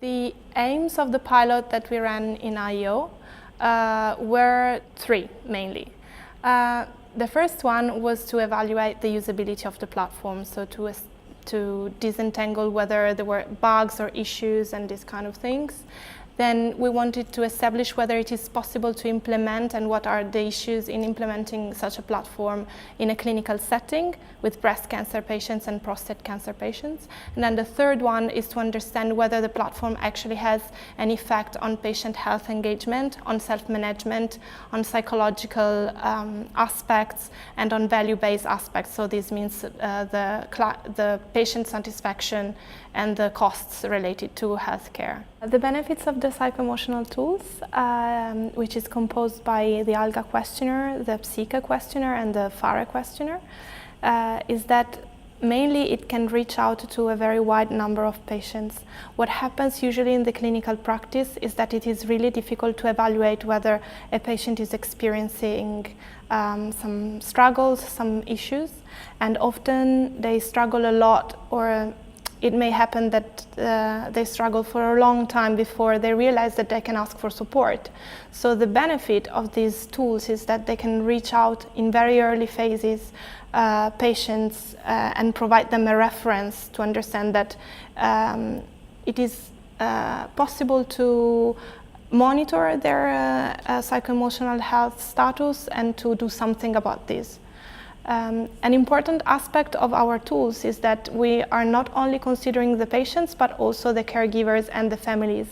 The aims of the pilot that we ran in IO were three mainly. The first one was to evaluate the usability of the platform, so to disentangle whether there were bugs or issues and these kind of things. Then we wanted to establish whether it is possible to implement and what are the issues in implementing such a platform in a clinical setting with breast cancer patients and prostate cancer patients. And then the third one is to understand whether the platform actually has an effect on patient health engagement, on self-management, on psychological aspects, and on value-based aspects. So this means the patient satisfaction and the costs related to healthcare. The benefits of the psycho-emotional tools, which is composed by the ALGA questionnaire, the PSICA questionnaire, and the FARA questionnaire, is that mainly it can reach out to a very wide number of patients. What happens usually in the clinical practice is that it is really difficult to evaluate whether a patient is experiencing some struggles, some issues, and often they struggle a lot, or it may happen that they struggle for a long time before they realize that they can ask for support. So the benefit of these tools is that they can reach out in very early phases patients and provide them a reference to understand that it is possible to monitor their psycho-emotional health status and to do something about this. An important aspect of our tools is that we are not only considering the patients but also the caregivers and the families.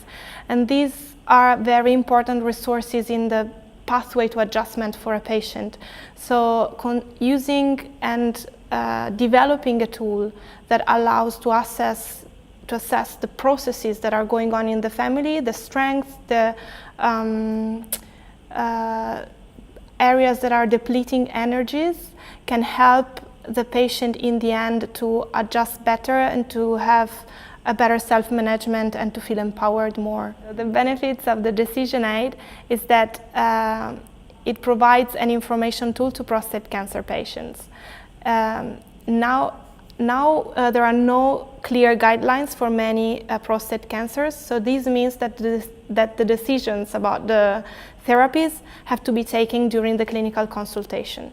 And these are very important resources in the pathway to adjustment for a patient. So using and developing a tool that allows to assess the processes that are going on in the family, the strengths, the areas that are depleting energies, can help the patient in the end to adjust better and to have a better self-management and to feel empowered more. The benefits of the decision aid is that it provides an information tool to prostate cancer patients. Now there are no clear guidelines for many prostate cancers, so this means that the decisions about the therapies have to be taken during the clinical consultation.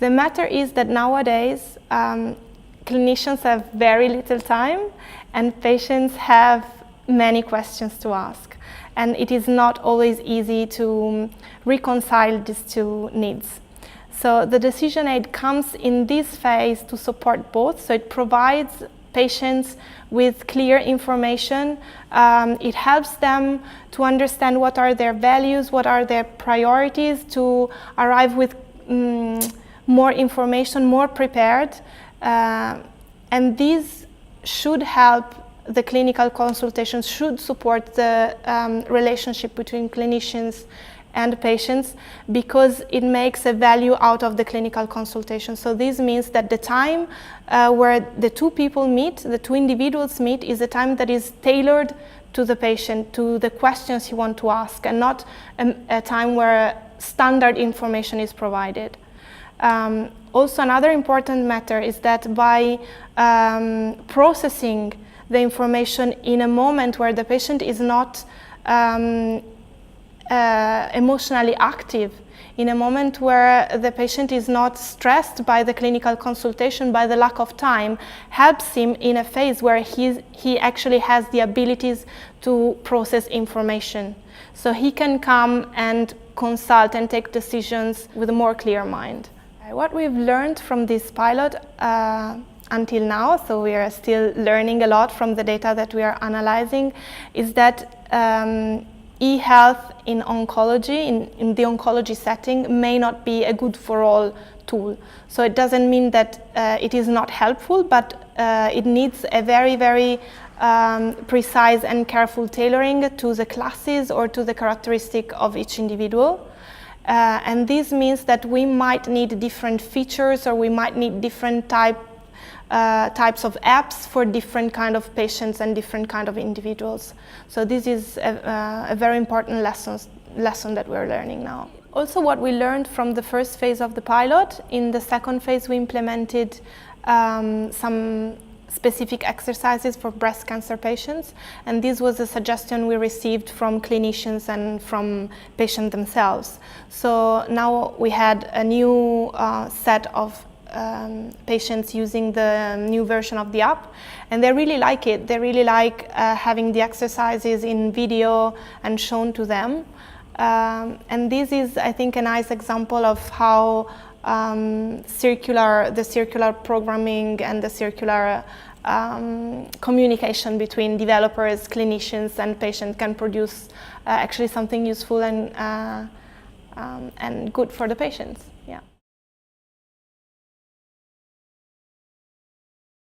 The matter is that nowadays clinicians have very little time and patients have many questions to ask, and it is not always easy to reconcile these two needs. So the decision aid comes in this phase to support both. So it provides patients with clear information. It helps them to understand what are their values, what are their priorities, to arrive with more information, more prepared. And these should help the clinical consultations, should support the relationship between clinicians and patients, because it makes a value out of the clinical consultation. So this means that the time where the two people meet, the two individuals meet, is a time that is tailored to the patient, to the questions he wants to ask, and not a time where standard information is provided. Also, another important matter is that by processing the information in a moment where the patient is not emotionally active, in a moment where the patient is not stressed by the clinical consultation, by the lack of time, helps him in a phase where he actually has the abilities to process information. So he can come and consult and take decisions with a more clear mind. What we've learned from this pilot until now, so we are still learning a lot from the data that we are analyzing, is that e-health in oncology, in the oncology setting, may not be a good for all tool. So it doesn't mean that it is not helpful, but it needs a very, very precise and careful tailoring to the classes or to the characteristic of each individual. And this means that we might need different features, or we might need different types of apps for different kind of patients and different kind of individuals. So this is a very important lesson that we're learning now. Also, what we learned from the first phase of the pilot, in the second phase we implemented some specific exercises for breast cancer patients, and this was a suggestion we received from clinicians and from patients themselves. So now we had a new set of patients using the new version of the app, and they really like it. They really like having the exercises in video and shown to them. And this is, I think, a nice example of how the circular programming and the circular communication between developers, clinicians, and patients can produce actually something useful and good for the patients.